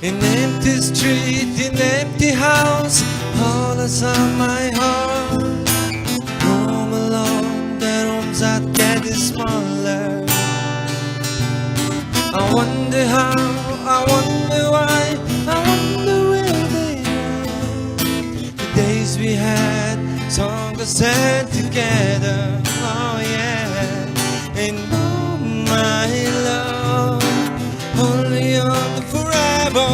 In empty street, in empty house, all that's on my heart. Home alone, the rooms are getting smaller. I wonder how, I wonder why, I wonder where they are. The days we had, songs we sang together. Oh yeah, and oh my love, only on the forever,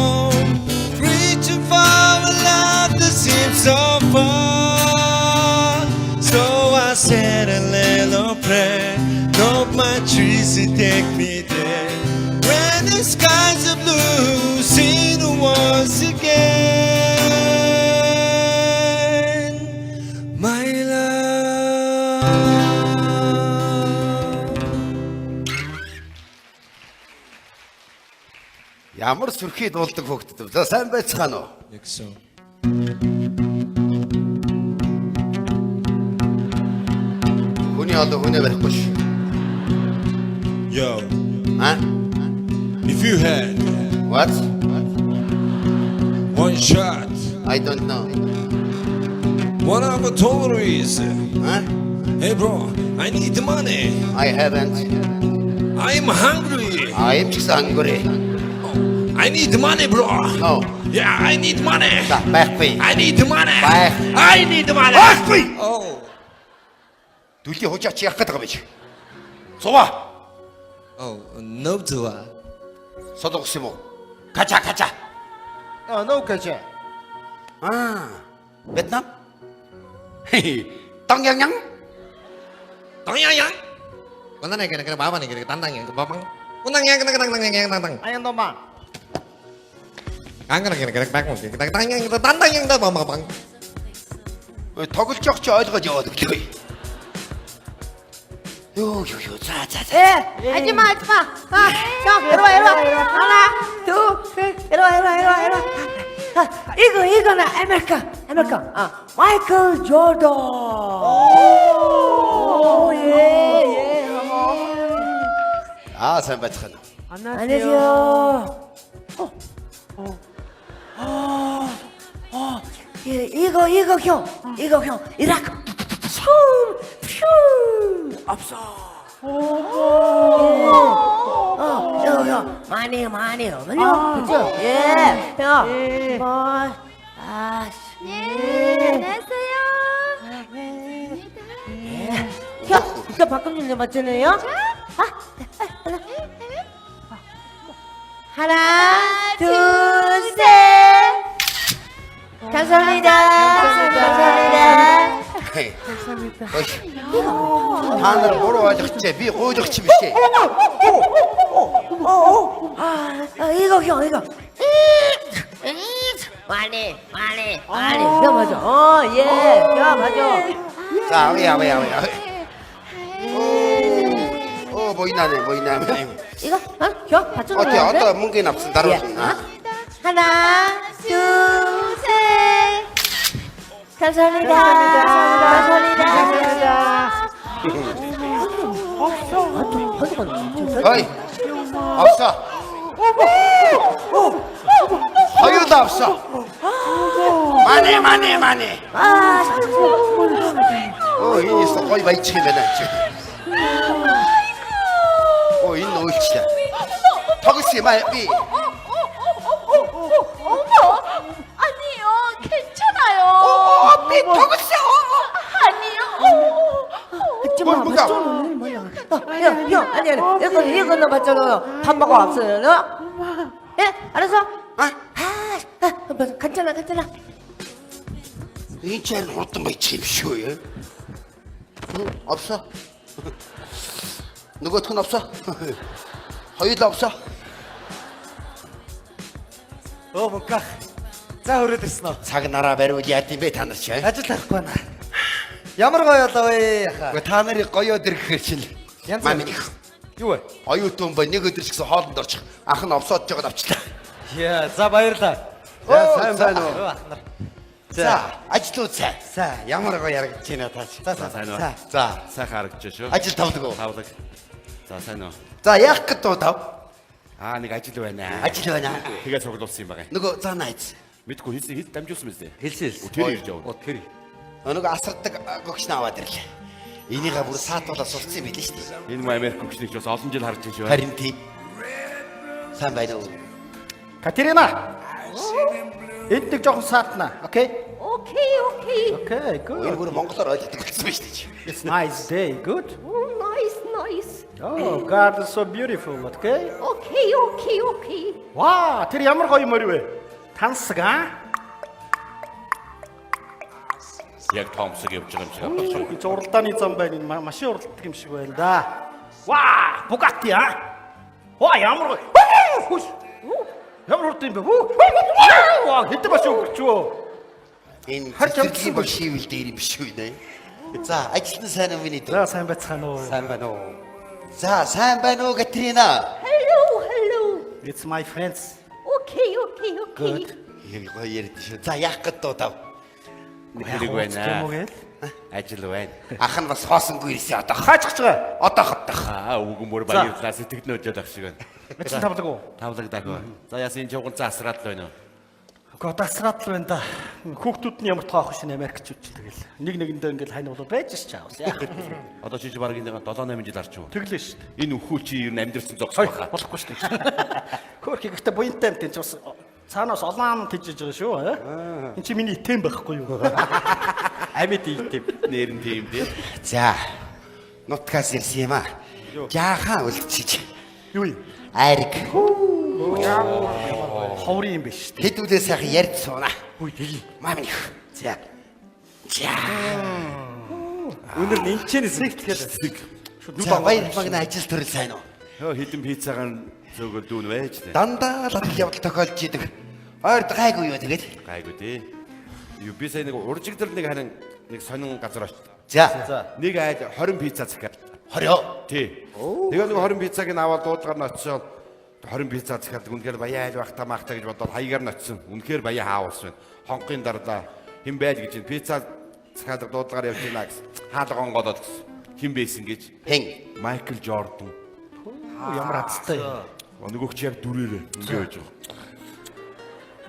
reaching for a love that seems so far. So I said a little prayer, hope my trees will take me there. When the skies are blue, see the once again, my love. Ямар сүрхий дуулдаг хөгтдөв. За сайн байцгаана уу? Ягсан. Хүний олон хүнээ барихгүй ш. Yo, А? if you had What? one shot, I don't know. one hour tolerance. А? Hey bro, I need money. I haven't. I'm hungry. I am just hungry. I need money, bro. No. Yeah, I need money. За байхгүй. I need money. Бай. I need money. Байхгүй. Oh. Дүлийн хужаач яах гэдэг юм биш. Сува. Oh, no to Содогс юм уу? Кача кача. No кача. А. Вьетнам? Тонgyang. Yang. Mana nih kena bawa nih kena tantang yang ke bawang. Kunang yang kena tantang. Ayang doma. Ang kena back mo. Kita tantang yang dah bawang. тоглож явах чи ойлгож яваад өглөө. Юу. За. 하지마. 형, 이리 와. 하나, 둘, 셋. 이리 와. 이거는 아메리카. 마이클 조던. 오, 예. Аа сайн байцгаана. 안녕하세요. 이거 형. 이라크. 퓨. 없어. 형. 많이. 그죠? 예. 형. 안녕하세요. 형, 이거 바꾼 일 맞잖아요? 하나, 둘, 셋. 감사합니다. Та нар буруу ойлгоч. Би гуйлгч биш ээ. 이거 형. 많이. 형 맞아. 예. 형 맞아. За авъя. 보이나네. 이거? 형 받쳐줘. 어때? 어떤 문게 납슨 따로. 하나, 둘, 셋. 감사합니다. 어이. 없어. 허유도 없어. 많이. 이 있어. 거의 많이 치면은. 이 노이치다. 터그시 말비. 어머, 아니요, 괜찮아요. 비 터그시. 아니요. 뭔가. 형, 아니. 이거 너 맞잖아요. 밥 먹어 왔어요, 너? 예, 알았어? 괜찮아. 이제는 어떤 말 침쇼예? 없어? 누구 돈 없어? 허유도 없어? 뭔가. За хүрээд ирсэн үү? цаг нараа бариуд яатив бэ та нар чи? Ажил тахгүй байна. Ямар гоё одоо вэ яха. Гэхдээ та нарыг гоёод ирэхээр чинь Янз мамиг Юу вэ? оюутан ба нэг өдөр ч гэсэн хоолнд орчих. Анх нь овсоод жоод авчлаа. Яа, за баярлаа. сайн уу? Ахнар. За, ажил үзээ. За, ямар гоё ярагдаж байна таа. За, сайн уу? За, Сайхан харагдаж шүү. ажил тавдаг уу? Тавлаг. За сайн уу? За, яах гээд дуу тав? Нэг ажил байна. Ажил байна. Тэгээ цуглуулсан юм байна. Нөгөө заа найз. Мэдгүй хэл дамжуулсан мэт. Хэлсэн. Тэр ирж явна. Тэр. Нөгөө асардаг гогч наваад ирлээ. Энийгээ бүр саатуулаа сурцсан юм билээ шүү дээ. Энэ Америк гүгчнийг ч бас олон жил харж байгаа шүү. Харин тийм. Сайн байна уу? Катерина. Энд нэг жоохон саатна. Окей? Okay, okay. Okay, Энэ good. бүр монголоор ойлгодог болсон байна шүү дээ. It's nice day. Good. Oh, nice, nice. Oh, God is so beautiful. Okay? Okay, okay, okay. Wow, тэр ямар гоё морь вэ? Тансаг аа? Яг томсог явж байгаа юм шиг байна. Би уралдааны зам байна. Энэ машин уралддаг юм шиг байна да. Ваа, Bugatti аа? Ваа, ямар гоё. Хүш. Ямар урд юм бэ? Ваа, хэдэн машин өнгөрчөө? Энэ Харж цэцэрлэгийн амтсан бол шивэл дээр юм биш үү нэ. За, ажилтны сайн уу миний дүү? За, сайн байцгаана уу? Сайн байна уу? За, сайн байна уу Катрина? Hello, hello. It's my friends. Okay, okay, okay. Good. Яг гоё яриад шүү. За, яах гээд дуудав. Нэг байна. Гээл. Ажил байна. Ах нь бас хоосонгүй ирсэн одоо. Хаачж байгаа. Одоо хатах. Үгүй мөр баярлалаа сэтгэнөөж явах шиг байна. Мэцэн тавлаг уу? Тавлагдаг ба. За яасан чавган заасраад л байна уу? Годасраад л байна да. Хүүхдүүд нь ямар тоох шин Америкчууд ч тэгэл. Нэг нэгэндээ ингээл хань болоод байж ш чаавс яах. Одоо чи баг энэ 7 8 жил арч юу? Тэглээ ш. Энэ өхөө чи ер нь амьдрсан зогс Хой баха. болохгүй ш. Хөрх ихтэй буянтай юм тийм ч бас цаанаас олаан тийжж байгаа шүү. Энд чи миний итэм байхгүй юу? Амьд итэм. Нэр нь тийм дээ. За. Нутгаас ирсэн юм аа. Жаахан үлдчихэж. Юу юм? Айрик. Ховрын юм биш. Хэдүүлээ сайхан ярьж сууна. Үй тэгэл. Мамин. За. За. Өнөр нэнчэнэ сэтгэлгээд. За, баяр магна ажил төрөл сайн уу? Хөө хитэн пиццагаар зөөгөл дүүн байж тээ. Дандаа л явдал тохиолдож идэг. Ойрд гайгүй юу тэгээд? Гайгүй дээ. Юу би сая нэг уржигдэр нэг харин нэг сонин газар очив. За. Нэг айл 20 пицца захиад. 20. Тий. Тэгээ нэг 20 пиццаг нь аваад дуудгаар нь очиод 20 пицца захиад үнэхээр баяа айл бахта махта гэж бодоод хаягаар нь очисон. Үнэхээр баяа хаавс байна. Хонхын дарлаа хэн байл гэж энэ пицца захиад дуудгаар явж байна гэсэн. Хаалга онгодод гэсэн. Хэн байсан гэж. Хэн? Майкл Жордан. Ямар азтай. Нөгөөч яг дүрээрээ ингэж байгаа.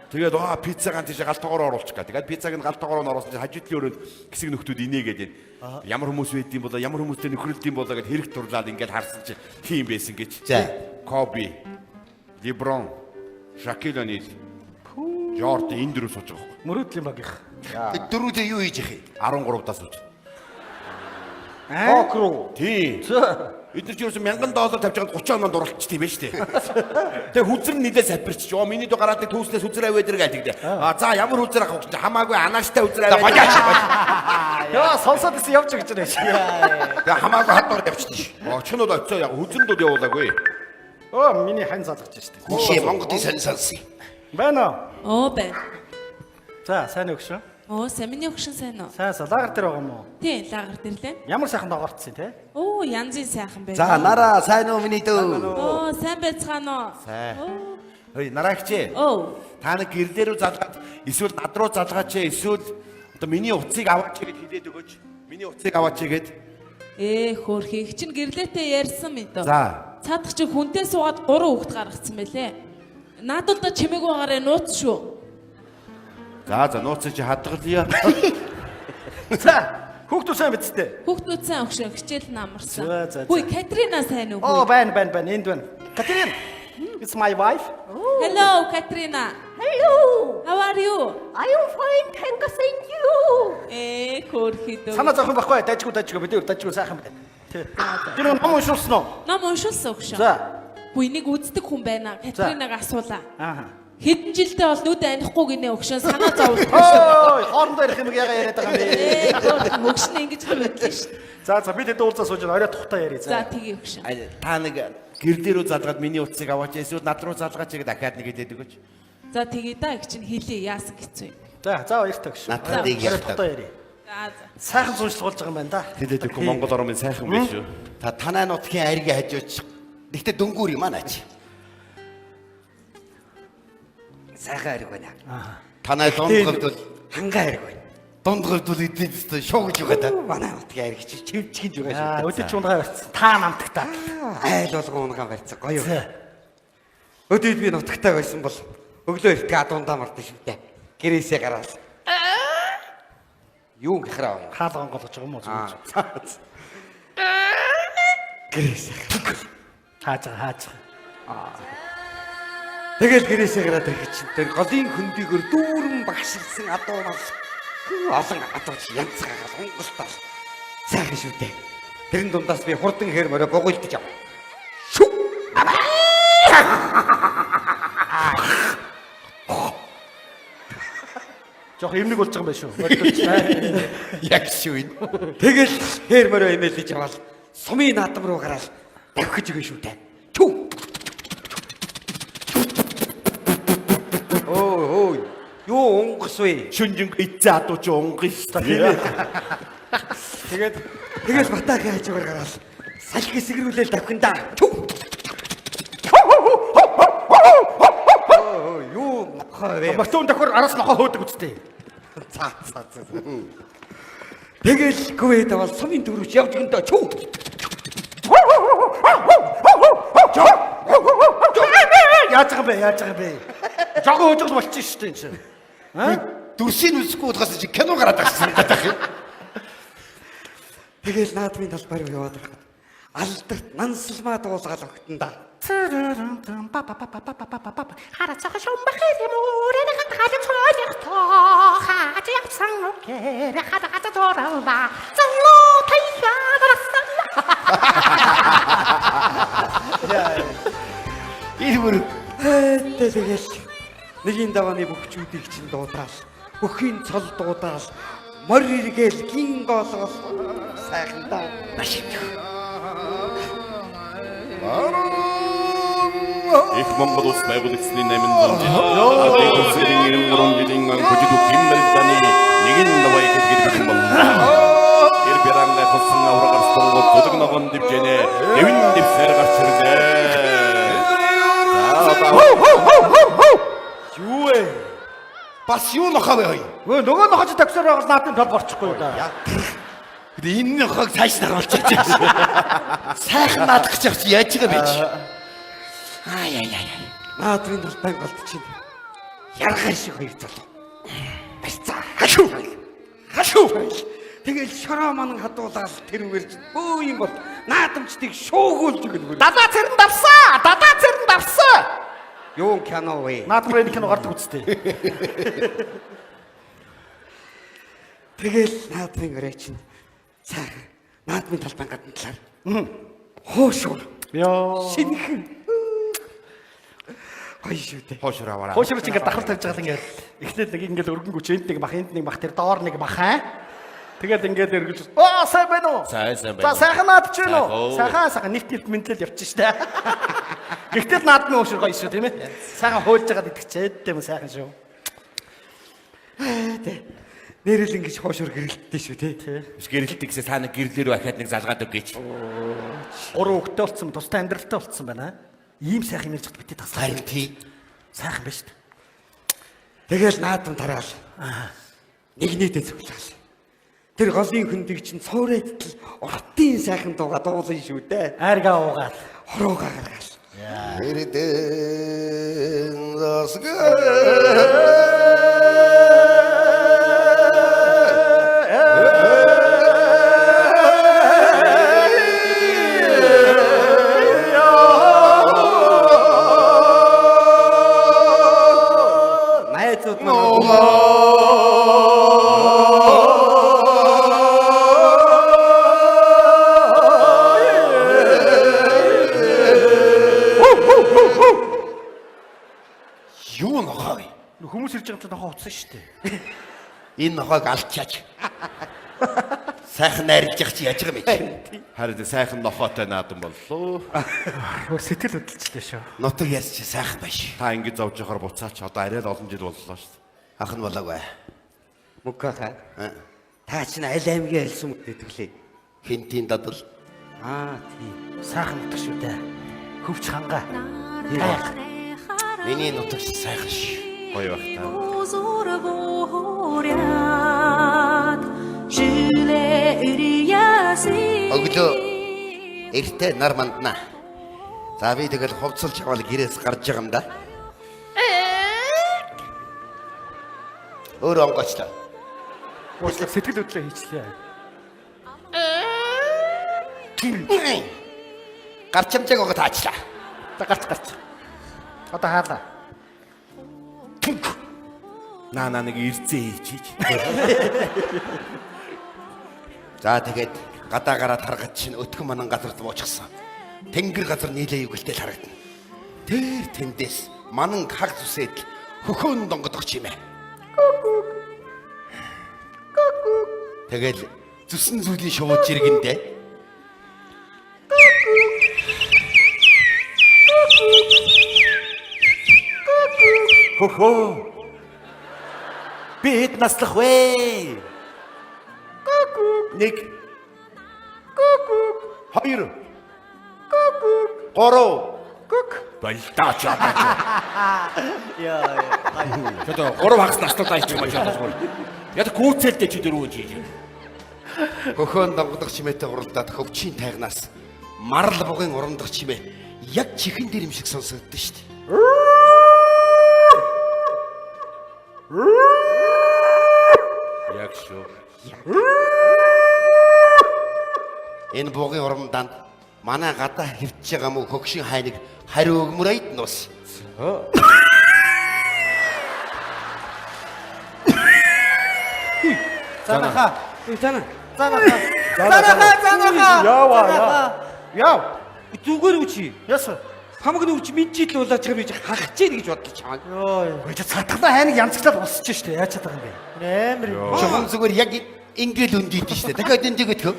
Тэгээд пиццагаан тийш галтгоор оруулчих га. Тэгээд пиццаг нь галтгоор нь оруулсан чинь хажуудлын өрөөнд хэсэг нөхдүүд инээгээд байна. Ямар хүмүүс байдсан болоо, ямар хүмүүстэй нөхрөлдсөн болоо гэд хэрэг турлаад ингээд харсан чинь тийм байсан гэж. За. Коби, Леброн, Шакил О'Нил, Жордан энэ дөрөв сууж байгаа. Мөрөөдлийн багийнх. Дөрүүдээ юу хийж их юм? 13-аас сууж. Окруу. Тийм. Эдгээр ч ерөөсөн $1000 тавьж байгаа 30 оноо дурлалч тийм байж тээ. Тэгээ хүзэр нь нилээ сапирч. Оо миний дөө гараад түүснээс хүзэр аваад ирэх гэдэг. За ямар хүзэр авах гэж хамаагүй анааштай хүзэр аваад. Яа, сонсоод исэн явж гэж байна ш. Тэгээ хамаагүй хадуур явчихсан ш. Очнод очоо яг хүзэндүүд явуулаагүй. Оо, миний хань залгаж штэ. Хишээ Монголын сонь сонсон. Байна уу? Байна. За, сайн өгшөө. Самины өгшин сайн уу? Сайн лагер дээр байгаа юм уу? Тий, лагер дээр лээ. Ямар сайхан доогоорцсон те? Янзын сайхан байна. За, нараа сайн уу миний дүү? Сайн байцгаана уу? Сайн. Хөөе, нараагч. Та нэг гэрлэрүү залгаад эсвэл над руу залгаач эсвэл одоо миний утсыг аваач гэж хэлээд өгөөч. Миний утсыг аваач гэгээд. Хөөрхий их чинь гэрлээтэй ярьсан мэт. За. Цаадах чи хүнтэй суугаад 3 хүүхэд гаргацсан байлээ. Наадуудаа чимээгүй байгаарэ нууц шүү. За, нууц чи хадгалъя. За, хүүхдүүд сайн бидтэй. Хүүхдүүд сайн өгшөө хичээл намарсан. За. Хөөе, Катрина сайн уу? Оо, байна. Энд байна. Катерина. It's my wife. Hello, Katrina. Hello. How are you? I am fine, thanks and you. Хөөрхий дөө. Санаа зовхон байхгүй. Дажгүй бид дажгүй сайхан байна. Тий. Тэр ном уншуулсан уу? Ном уншуулсан өгшөө. За. Хөөе, нэг үздэг хүн байна. Катринаг асуулаа. Аа. Хэдэн жилдээ бол нүд анихгүй гинэ өгшөө санаа зовлоо. Ой, хоорондоо ярих юм яга яриад байгаа юм бэ? Өгшнө ингэж хэлвэрлээ шүү. За, бид хэд уулзаа сууж орой тухтай ярий. За, тгий өгшөө. Та нэг гэрлэрүү залгаад миний утсыг аваач эсвэл над руу залгаач гэдэг дахиад нэг хэлээд өгөөч. За, тгий да их чинь хэлээ яасан гэцүү юм. За, баяртай гэж. Надад нэг ярих тухтай ярий. За. Сайхан зуншлуулж байгаа юм байна да. Хэлээд өгөх Монгол орны сайхан биш үү? Та танай нутгийн айргийн хажууч. Гэхдээ дүнгүүр юм аа наач. Сайхан айрг байна. Танай дундгалд бол хангаа айрг байна. Дундгалд бол эдгээр шуу гэж байгаа да. Манай нутгийн айрг чи чивч гэж байгаа шүү. Аа, өдөр чи унгаа барьсан. Та намтагтаа. Айл болгоо унгаан барьцсан гоё юу. За, за, за. За, за. Өдөөд би нутагтай байсан бол өглөө эртгээ адуундаа мартсан шүү дээ. Гэрээсээ гараад. Юу гэхраа вэ? Хаалган голгож байгаа юм уу? Гэрээсээ. Хааж. Тэгэл гэрээсээ гараад ирэх чинь тэр голын хөндийгөр дүүрэн багшилсан адуунаас олон адууч янзгаагаар онгостал сайхан шүү дээ. Тэрэн дундаас би хурдан хэр мөрө богойлдож ав. Шү! Жох юмнэг болж байгаа юм байна шүү. Яг шүү. Тэгэл хэр мөрө эмээлж аваад сумын наадам руу гараад давхиж өгөн шүү дээ. Чү! Ой. Юу онгос вэ? Шүнжин эцээ адууч онгос та тийм. Тэгээд батагийн хажуугаар гараад салхи сэгрүүлэл давхиндаа. Чү! Юу нохоо вэ? Бактун давхар араас нохоо хөөдөг үстэй. За. Тэгэл говэд авал сумын дөрвч явж гэнэ чү. Яаж байгаа бэ? Жогоо хөөж болчих шүү дээ энэ чинь. Дүрсийн үсгүй удаас чи кино гараад байгаа юм. Тэгэл наадмын талбар руу яваад байхад алдарт нансалмаа дуулгаад огтонда. Харацаа шумбахис юм уу? Рэнэ хатаа цоолихтоо хаач явсан окей. Хатаа доралба. Залуу тайваарсан. Ирмэр тэгэл нэгийн давааны бөхчүүдийг чинь дуудаал. Бүхийн цол дуудаал. Мор иргээл гин гоолгоос сайхандаа машин. Их Монгол улс байгуулагчдын 8 зам улсын 93 жилийн анхуйд хэммэлтаны нэгэн давай гэдэг юм байна. Эр бяранга хосон аврагаас тонгод төдөг ногоон дивжэнэ. Дэвин дэвсэр гарч ирлээ. Юу вэ? Бас юу нохоо вэ? Нөгөө нохож таксаар байгаас наадмын тал борчихгүй да. Энэ нохог цааш даруулж байгаа. Сайхан наадах гэж яаж байгаа бэ чи? Ай. Наадмын талбай болдчихин. Яргай шиг хоёр залуу. Барьцаа. Хашуу. Тэгэл шороо манан хадуулаад тэр үгээр өө юм бол наадамчдыг шуугуулж өгнө. Дадаа цэрэн давсан. Юу кино вэ? Наадмын кино гардаг үстэй. Тэгэл наадмын өрөө чинь сайхан наадмын талбай гадна талаар. Хоошур. Ёо. Шинхэн. Гоё шүү дээ. Хоошор аваараа. Хоошор ч ингээд давхар тавьж байгаа ингээд эхлээд нэг ингээд өргөн гүч энд нэг мах энд нэг мах тэр доор нэг мах аа. Тэгээд ингээд эргэж сайн байна уу? Сайн За байна. сайхан наадч байна уу? Сайхан нэвт мэдлэл явчих штэ. Гэхдээ наадмын хоошор гоё шүү тийм ээ. Сайхан хуульж байгаад итгэчээд юм сайхан шүү. Нэрэл ингэж хоошор гэрэлттэй шүү тий. Гэрэлт гэсээ та нэг гэрлэрөө ахаад нэг залгаад өгөөч. 3 хүүхэдтэй болцсон, тустай амьдралтай болцсон байна. Ийм сайхан юм ярьж бит тасгал. Харин тий. Сайхан байна шүү. Тэгэл наадам тараал. Нэгнийдээ цуглаал. Тэр голын хөндийг чинь цооройдтал уртын сайхан дууга дуулсан шүү дээ. Айргаа уугаад. Хороогаа гаргаал. Эрдэн засга. Хүмүүс ирж байгаа ч нохоо утсан шүү дээ. Энэ нохойг алчаач. Сайхан найрлж чи яаж байгаа юм бэ? Харин сайхан нохоотой наадам боллоо. Сэтгэл хөдлөлчлээ шүү. Нутаг яс чи сайхан байш. Та ингэж зовж явахаар буцаач одоо арай л олон жил боллоо шүү. Ах нь болоогүй. Мукаха. Та чинь аль аймгийн элсэн мөд гэдэг лээ. Хинтийн дадал. Тийм. Сайхан нутаг шүү дээ. Хөвч хангаа. Миний нутаг сайхан шүү. Гоё байх та. Өглөө эртээ нар мандна. За би тэгэл хувцалж аваад гэрээс гарч байгаа юм да. Өөр онгочлаа. Уучлаа сэтгэл хөдлөө хийчлээ. Гарчамжааг өгөө таачлаа. За гарч. Одоо хаалаа. Наа нэг ирцээ хийчих. За тэгээд гадаа гараад харахад чинь өтгөн манан газар буучсан. Тэнгэр газар нийлээ югэлтэл харагдана. Тэр тэндээс манан хаг зүсээд хөхөөн донгодох чимээ. Тэгэл зүсэн зүйлийн шууд жиргэндээ Хөхөө. Би хэд наслах вэ? Нэг. Хоёр. Гурав. Байлтаач яа. Тэгээд гурав хагас наслаад айчих юм байна. Яг гүйцэлдэй чи дөрөв жий. хөхөөн донгодох чимээтэй уралдаад хөвчийн тайгнаас марл бугын урандах чимээ яг чихэн дээр юм шиг сонсогддог шүү дээ. Яг шүү. Энэ бугын урамданд манай гадаа хөвтж байгаа мө хөгшин хайныг хариу өгмөрөйд нус. Занаха. Яв. Зүгээр үчи. Яс. Хамаг нүч мэдчийл уулаач байгаа би хагч яах гэж бодлоо чамаа. Йоо. Ой цатгалаа хайныг янзглаад босч штэ. Яаж чадах юм бэ? Амар юм. Чухам зүгээр яг ингээл үндийд шүү дээ. Дахиад энэ дэгэт хөв.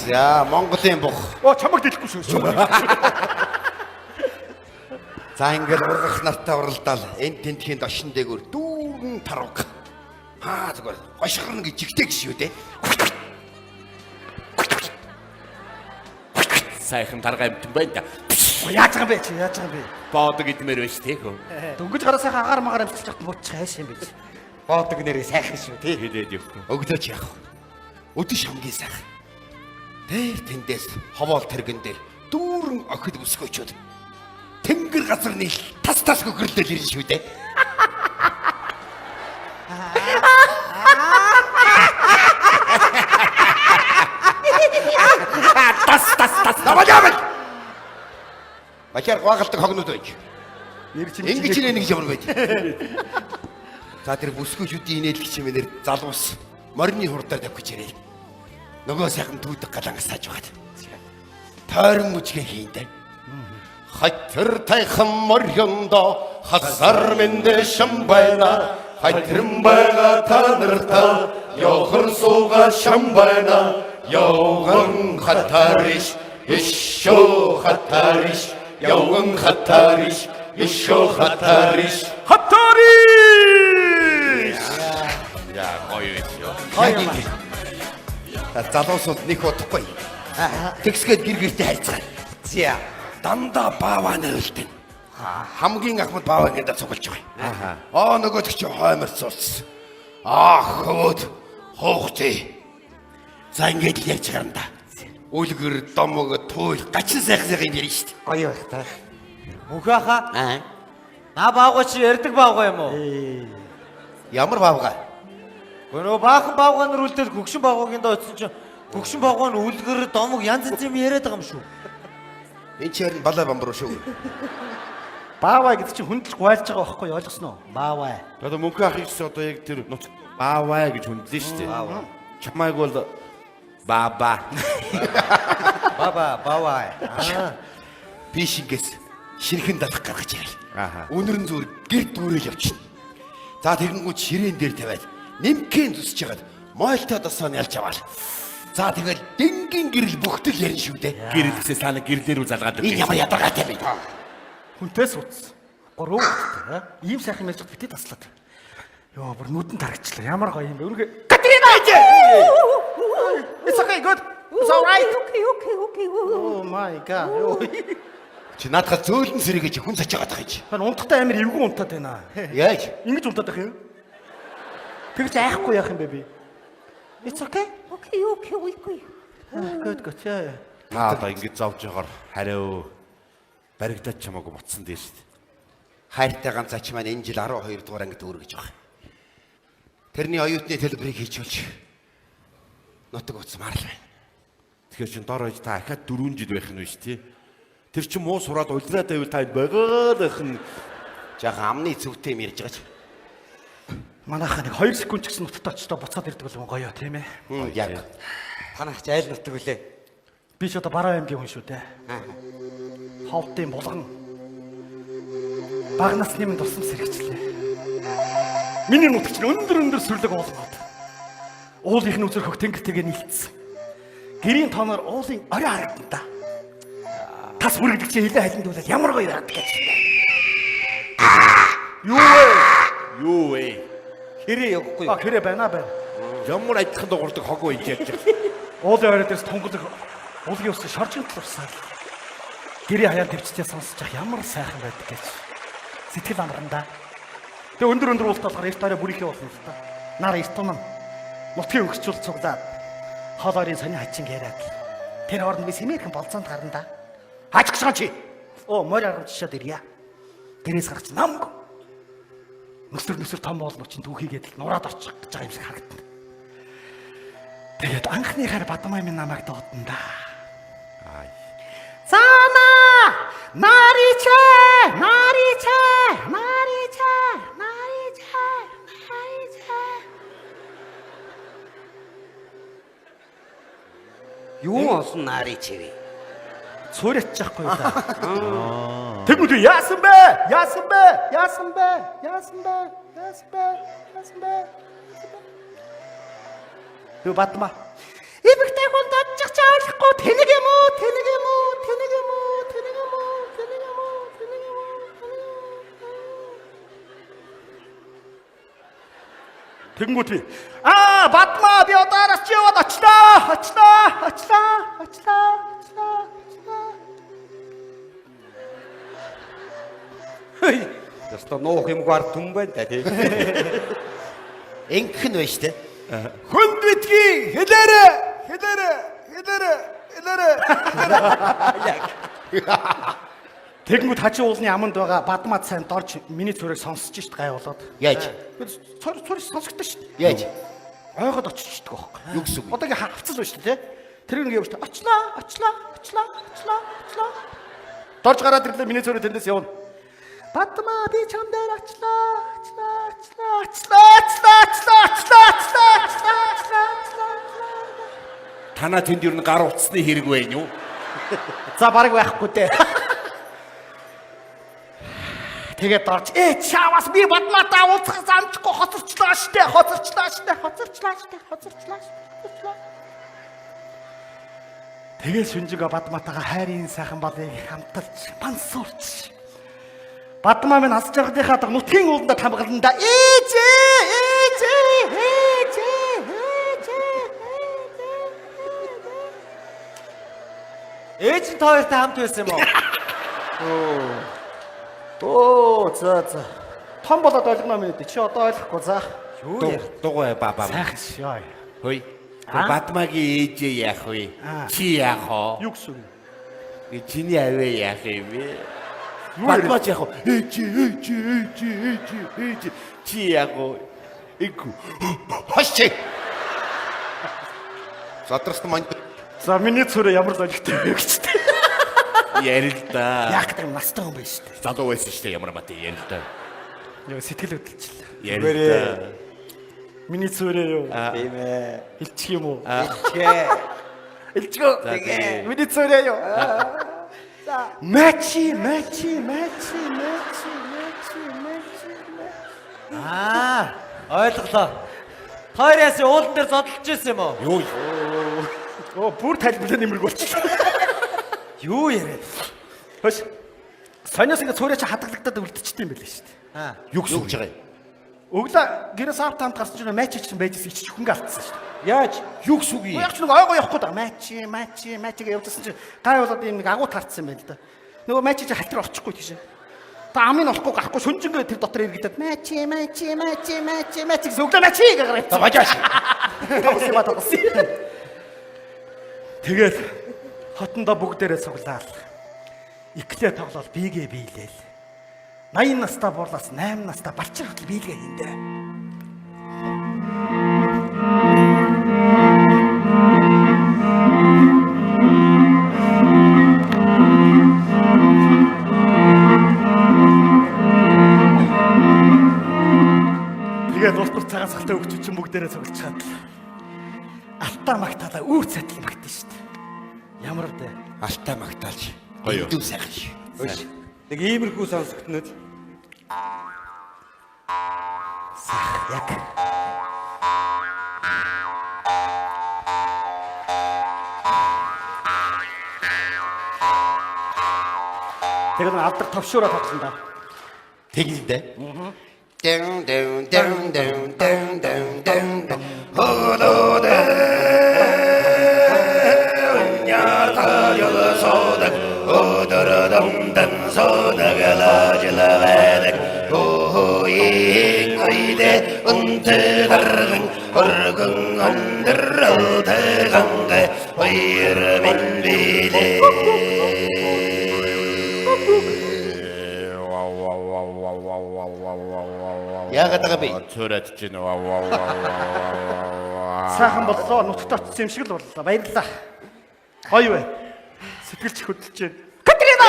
За Монголын бух. Оо чамаг дэлэхгүй шүү. За ингээл ургах нартай уралдаал энэ тентхийн дошин дээгүүр дүүрэн тарууг. Зүгээр гошгорно гэж жигтэй гişүү дээ. Сайхан тарга амтан байна да. Яаж байгаа юм бэ чи? Яаж байгаа юм бэ? Боодог идмээр байна шүү дээ хөө. Дөнгөж гараа сайхан агаар магаар амжилт авах мууч хайш юм бэ? Боодог нэрээ сайхан шүү тий. Хэлээд явах. Өглөөч яах вэ? Өдөш хамгийн сайхан. Тэр тэндээс ховоол тэргэн дээр дүүрэн охид өсгөөчөөд тэнгэр газар нийл тас хөхөрлөөл ирнэ шүү дээ. Тас. Намайг. Бачаар гоогалдаг хогнод байж. Нэр чинь Ингэж нэг юм байд. За тэр бүсгүйчүүдийн инээлгч чимээр залуус морины хурдаар давхиж ирээ. Нөгөө сайхан түүдэг галангас тааж байгаад. Тойрон мүжгээ хийндэ. Хатэр тайхан морьондо хасар мэндэ шам байна. Хатэрэн байгаа та нартай явхан сууга шам байна. Явган хатариш ишо хатариш явган хатариш ишо хатариш хатариш. Яа гоё юм. Залуусууд нэг удахгүй. Тэгсгээд гэр гэртээ хайцгаа. Зя. Дандаа бааваа нөлтөн. Хамгийн ахмад бааваа гэдэг цуглаж байгаа. Нөгөө ч хойморц уулсан. Хөөд хоохтой. За ингэж ярьж гарна да. Үлгэр домог туйл гачин сайхан ярьж штт. Гоё байх та. Мөнхөө хаа. На баавга чи ярддаг баавга юм уу? Ямар баавга? Нөгөө баахан баавга нар үлдэл хөгшин баавгагийн доо очсон чинь хөгшин баавга нь үлгэр домог янз янз юм яриад байгаа юм шүү. Энэ чинь балай бамбар шүү. Баавай гэдэг чинь хүндлэх гуайлж байгаа байхгүй ойлгосноо? Баавай. Одоо мөнхөө ах ихс одоо яг тэр нут баавай гэж хүндлээ шүү дээ. Чамайг бол баба. Баавай. Бишингээс ширхэн далах гаргаж ирэл. Аха. Өнөрн зүр гэр дүүрэл явчихна. За тэгэнгүүт ширээн дээр тавиад нимкэн зүсэж хагаад мойлтой досоо нь ялж аваал. За тэгэл дэнгийн гэрэл бүхтэл ярина шүү дээ. Гэрэлсээ сана гэрлэр үү залгаад Энэ ямар ядаргаатай бэ? Хүнтэй суудсан. Гурав хүүхдтэй ийм сайхан ярьж битээ таслаад. Йоо бүр нүдэн тарагчлаа. Ямар гоё юм бэ? Үргэ. Катрина ээж. It's okay, good. It's all right. Okay. Oh my god. Чи наадхаа зөөлөн сэрийгэж хүн цачаагаад байгаа юм. Хан унтахтай амар эвгүй унтаад байна. Яаж? Ингэж унтаад байх юм. Тэгж айхгүй яах юм бэ би? It's okay. Окей, үгүй. Good. Яа. Одоо ингэж зовж байгаагаар хариу баригдаад чамаагүй мотсон дээ шүү дээ. Хайртай ганц ач маань энэ жил 12 дугаар ангид өргөж байгаа. Тэрний оюутны төлбөрийг хийчихүүлж нутаг утсмаар л байна. Тэгэхээр чин дор хойж та ахаад 4 жил байх нь биш тий. Тэр чин муу сураад улираад байвал та байгаа байх нь Жаахан амны зүвтэй юм ярьж байгаа ч. Манайхаа нэг 2 секунд ч гэсэн нутагтаа очтоо буцаад ирдэг бол гоё тийм ээ. Яг. Танаач айл нутаг үлээ. Би ч одоо бараа аймгийн хүн шүү дээ. Ховдын булган. Баг насны минь тусам сэрэгчлээ. Миний нутагч нь өндөр сүрлэг уулгаад. Уулынх нь үзэр хөх тэнгэртэйгээ нийлцсэн. Гэрийн тооноор уулын орой харагдана. Тас бүрэгдэг чи хилээ хайландуулаад ямар гоё яадаг гэж. юу вэ? Хэрэг явахгүй. Хэрэг байна. Ямар адилхан дуурдаг хог вэ яаж яаж. Уулын орой дээрс тунгалаг уулын ус шоржин талуурсаар. Гэрийн хаяа төвчтэй сонсож ах ямар сайхан байдаг гэж. Сэтгэл амранда. Тэгээ өндөр уулт болохоор эрт орой бүрийнхээ болно л та. Нар эрт тунам. Нутгийн өнгөцөл цуглаад хоолойрын сони хачин яриад. Тэр хооронд би сэмээрхэн болцоонд гарна да. Хаачих чи. Морь аргамчшаад ирья. Гэрээс гарч намг. Нүсэр том болно чинь түүхийгээд нураад орчих гэж байгаа юм шиг харагдана. Тэгээд анхныхаар Бадамай минь намайг доодно да. Сана! Нарича! Юу олсон нарий чивэ. Цөөрөж чахгүй да. Тэгмүүд яасан бэ? Юу Бадма? Эвэгтэй хүн додчих чаалахгүй тэнэг юм уу? Тэнгүүд би Бадма би одоо араас чи яваад очлаа. Яста нуух юм гар түн байна та тий. Ингэх нь байна штэ. Хүнд битгий хэлээрэ. Тэгэнгүүт хажуу уулны аманд байгаа Бадмад сайн дорж миний цорыг сонсож шít гай болоод. Яаж? Цор сонсогдсон шít. Яаж? Ойгоод очиж шít гохоо. Юу гэсэн үг? Одоо ингээ хавцал байна шүү дээ. Тэр ингээ явж очлаа. Дорж гараад ирлээ миний цорыг тэндээс явна. Бадма би чам дээр очлаа. Танаа тэнд юу н гар утасны хэрэг байна юу? За бараг байхгүй дээ. Тэгээд дорж чаавас би Бадматаа уулзах замчгүй хоцорчлаа штэ. Тэгээд Сүнжига Бадматаага хайрын сайхан балыг хамтарч мансуурч. Бадмаа минь асж байгааныхаа даг нутгийн ууланда тамгаланда Ээж нь хоёртой хамт байсан юм уу? За. том болоод ойлгоно минь чи одоо ойлгохгүй за. Дугуй баба. Сайхан шой. Хөөе. Бадмагийн ээжээ яах вэ? Чи яах вэ? Юу гэсэн юм? Чиний авээ яах юм бэ? Бадмаа яах вэ? Ээж. Чи яах вэ? Ику. Хашчи. Задрахт мань. За миний цороо ямар золигтой вэ гэжтэй. Ярил да. Яг гэдэг настай хүн байж штэ. Залуу байсан шүү дээ ямар мат ярил да. Яа сэтгэл хөдлөлчлээ. Ярил да. Миний цороо юу? Тийм ээ. Илчих юм уу? Илчгөө. Тэгээ. Миний цороо юу? За. Мачи. Ойлголоо. Хоёроос уулан дээр зодолж ирсэн юм уу? Бүр тайлбарлаа нэмэрэг болчихлоо. Юу яриад? Хош. Сониос ингээ цороо чи хадгалагдаад үлдчихсэн юм байлээ шүү дээ. Юу гэж байгаа юм? Өглөө гэрээс авт хамт гарч ирсэн мачи ч байжсэн ич хөнгө алдсан шүү дээ. Яаж? Юу гэсэн үг юм? Яг ч нэг ойгоо явахгүй да. Мачи гэж явуулсан чи гай болоод юм нэг агуу тарцсан байл да. Нөгөө мачи чи халтар очихгүй тийш. Та амын олохгүй гахгүй шүнжингээ тэр дотор иргэдэд мачи гэсэн өглөө мачи гэж За бажааш. тавсан. Тэгээд хотондоо бүгдээрээ цуглаал. Иклээ тоглол биегээ биелээл. 80 настай буурлаас 8 настай балчир хотол биелгээ хийндэ. Тэгээд улс төр цагаан сахалтай өгч чинь бүгдээрээ цуглаж чад. Алтаа магтаалаа үүр цайтал магтана шүү дээ. Ямар вэ? Алтаа магтаалж. Гоё. Дүү сайхан шүү. Нэг иймэрхүү сонсогднод. Яг. Тэгээд нэг алдар товшуураа тоглосон да. Тэгэлдэ. Down, down, down, down, down, down, down, down. Яагаад байгаа бэ? Цораад чинь Сайхан боллоо. Нутагт очсон юм шиг л боллоо. Баярлалаа. Гоё вэ? Сэтгэлч хөдөлж байна. Катрина!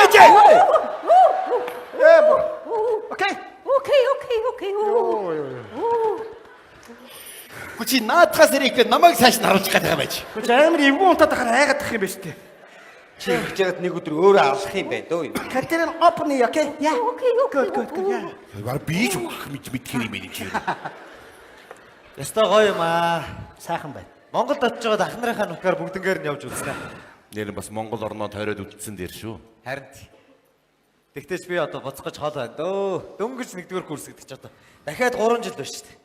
Окей. Okay. Гүчи наадхаас ирэх намайг цааш нь харуулж байгаа байж. Гэж амар эвгүй унтаад ахаар хайгаад ах юм байна шүү дээ. Чи гэж яагаад нэг өдөр өөрөө алах юм бэ дөө. Катрина open here, okay? Yeah. Okay. Баг бийж өгөх мэдхэр юм байна чи. Ястай гоё юм аа. Сайхан байна. Монголд очиж байгаа ахнарынхаа нутгаар бүгднгээр нь явж үзнэ. Нэр нь бас Монгол орноо тойроод үлдсэн дээр шүү. Харин тэгтээч би одоо буцах гэж хол байна дөө. Дөнгөж нэгдүгээр курс гэдэг чи одоо дахиад 3 жил байна шүү дээ.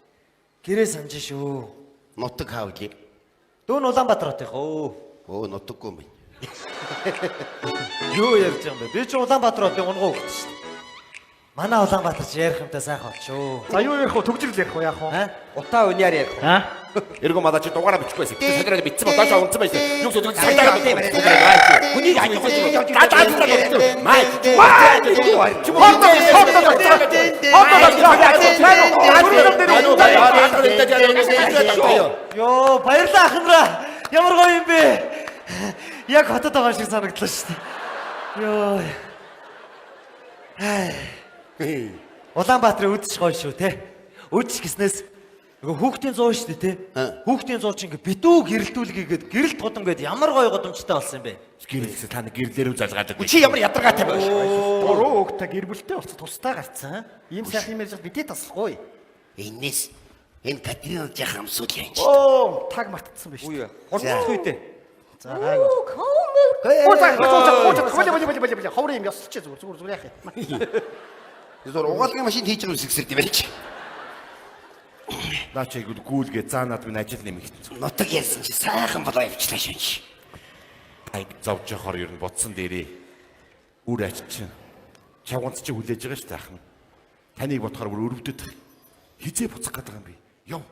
Гэрээ санаж шүү. Нутаг хаавлий. Дүүн Улаанбаатар хотынх оо. Өө нутаггүй юм байна. Юу ярьж байгаа юм бэ? Би ч Улаанбаатар хотын унгуу хөлт шүү дээ. Манай Улаанбаатар ч ярих юмтай сайхан болчихоо. За юу ярих вэ? Төгжрөл ярих уу яах вэ? Утаа униар ярих. Эргөө мадаа чи дугаараа бичихгүйсэн. Би садраад битсэн ба даашаа унтсан байсан. Юу ч зүйл сагдаад байна. Хүний аяг май. Йоо, баярлалаа ахнараа. Ямар гоё юм бэ? Яг хотод байгаа шиг санагдлаа шүү дээ. Йоо. Улаанбаатарын үдч гоё шүү те. Үдч гэснээс нөгөө хүүхдийн зуу шүү дээ те. Хүүхдийн зуу чинь ингээ битүү гэрэлтүүлгээгээд гэрэлт годон гээд ямар гоё годомжтой болсон юм бэ? Гэрэлсээ та нэг гэрлэрүү залгаад. Чи ямар ядаргаатай байх вэ? Буруу өгтө гэр бүлтэй болцоо тустай гарцсан. Ийм сайхан юм ярьж бидний таслахгүй. Энэс энэ Катрина жах амсуул юм чи. Оо, таг мартсан биш. Үгүй ээ. Хурцлах үедээ. За гайгүй. Ууцаа, ховрын юм ясч зүгээр яах юм. Зөв угаалгын машин хийж байгаа үсгсэрд юм байна чи. Наа чи гүйлгээ заанаад минь ажил нэмэгдсэн. Нутаг ярьсан чи сайхан болоо явчлаа шин. Ай зовж явахаар ер нь бодсон дээрээ. Үр ач чинь чавганц чи хүлээж байгаа шүү дээ ахна. Таныг бодохоор бүр өрөвдөд хизээ буцах гэдэг юм би. Яв.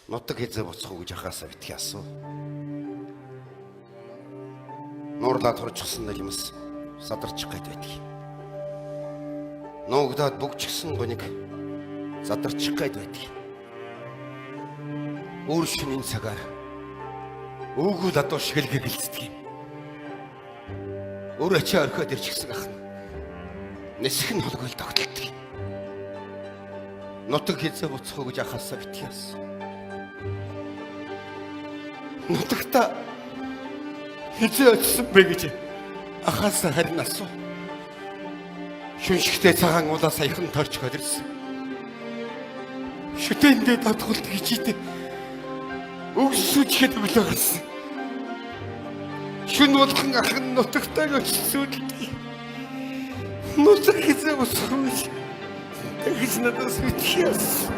Нутаг хизээ буцах уу гэж ахаасаа битгий асуу. Нуурлаад хурцсан нулимс садарчих гээд байдаг. Нуугдаад бүгчгсэн гоник задарчих гээд байдаг. Өөр шинийн цагаар өвгөл адуу шиг л гэлцдэг юм. Өөр ачаа орхиод ирчихсэн ахна. Нэсэх нь холгойл тогтолдог. Нутаг хизээ буцах уу гэж ахаасаа битгий асуу. Нутагта хизээ очсон бэ гэж ахаасаа харин асуу. Шүншигтэй цагаан улаа саяхан торч холирсан. Шүтэндээ дадгуулт гэж идэ. Өгсөжихэд өглөөрсөн. Шүн болгон ахын нутагтай очсон. Нутаг хизээ босох уу гэж тэгж надаас үтхиас.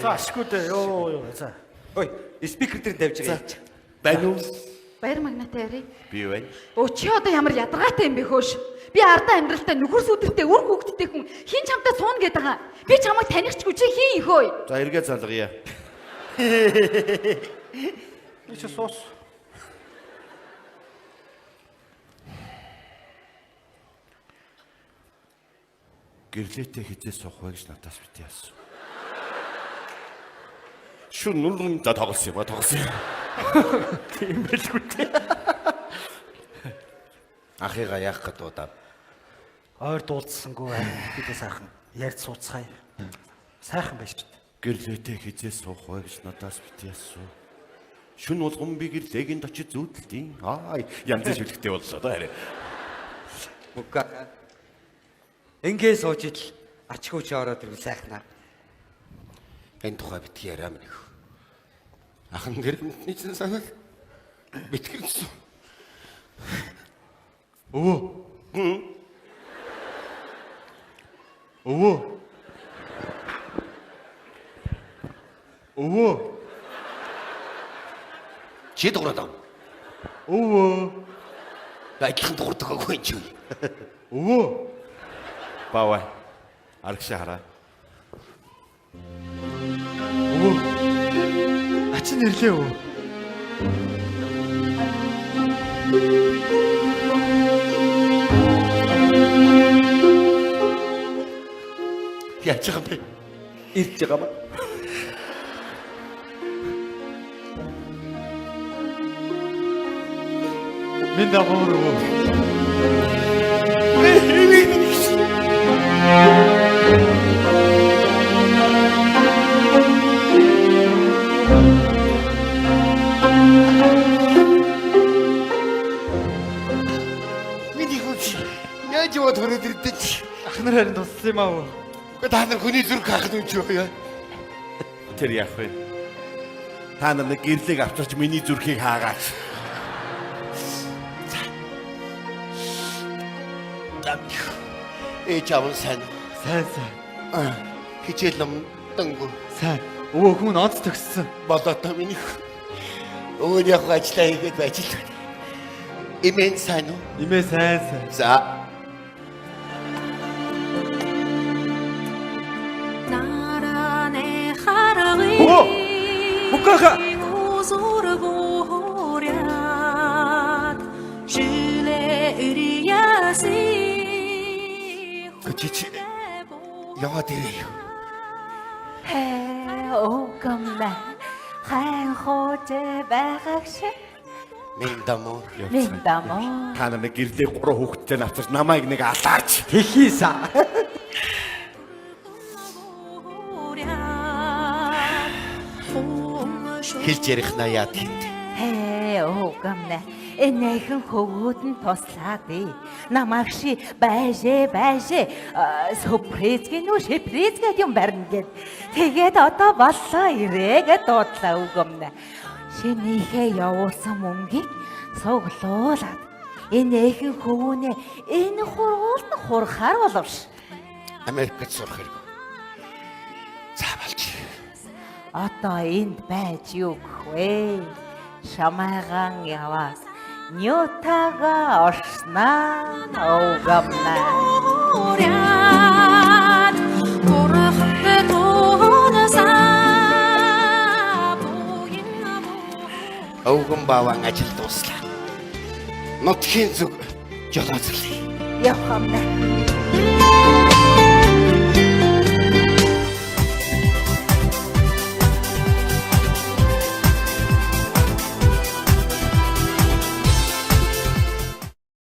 За ашгүй дээ. Йоо. За. Ой, спикер дээр давж байгаа. байна уу? Баяр магнатай ярий. Би байна. Өө чи одоо ямар ядаргаатай юм бэ хөөш? Би ардаа амьдралтай нөхөр сүдэртэй үр хүүхдтэй хүн хин чамтай сууна гээд байгаа. Би чамайг танихчгүй чи хин ихөө. За эргээ залгая. Би чи суус. Гэрлээтэй хизээ суух вэ гэж надаас бити яасан. Шүн нүрэн та тоглосон юм а тоглосон. Тийм байлгүй дээ. Ахыгаа яах гээд удаа. Ойр дуулдсангүй бидээ сайхан ярьж сууцгаая. Сайхан байж чад. Гэрлээтэй хизээ суух вэ гэж надаас бити яасан. Шүн болгон би гэрлээгэнд очиж зүүдэлтийн. Янз шүлгтэй боллоо да хараа. Мука. Ингээ сууж идэл ачхууч ороод ирвэл сайхнаа. Энэ тухай битгий яриа минь. Ахын гэрмэтний чинь санаа битгэрсэн. Өвөө. Өвөө. Өвөө. Чи дуурайд ам. Өвөө. Адилхан дуурдаг агүй чи. Өвөө. Баавай. Аргашаа хараа. Өвөө. Ачин нэрлээ өвөө. Яаж байгаа бэ? Ирж байгаа ба. Минь дамуур өвөө. Миний хүч яаж яваад хөрөд ирдэж. Ахнаар харин туссан юм аа өвөө. Та нар хүний зүрх хаах нь ч юу яа. Тэр яах вэ? Та нар нэг гэрлийг авчирч миний зүрхийг хаагаач. Ээж аав нь сайн. Сайн. Хичээл ном дангу Сайн. Өвөө хүн онц төгссөн. болоо та миний. Өвөө яг ажиллаа хийгээд байж л. Имэн сайн уу? Имээ сайн. За. Мукаха. Чи яваад ирээ. Огомна. Хайн хооч байгааг шиг. Минь дамуу. Минь дамоо. Та нар нэг гэрлийг 3 хүүхэдтэй авчирч намайг нэг алаач. Тэхийса. Хэлж ярих на яа тийм. Огомна. Энэхэн хөвгүүд нь туслаа би. Намайг ши байжээ. Сюрприз гинүү шиприз гэдэг юм барина гэд. Тэгээд одоо боллоо ирээгээд дуудлаа өгөмнэ. Шинийхээ явуулсан мөнгийг цуглуулад энэхэн хөвгүнээ энэ хургуулд нь хурахаар боловш. Америкт сурах хэрэг. Заавалч. Одоо энд байж юу гэх вэ? Шамайган яваас Нютага орснаа огомна. Өвгөн бааван ажил дуслаа. Нутгийн зүг жолооцлоо. Явхамна.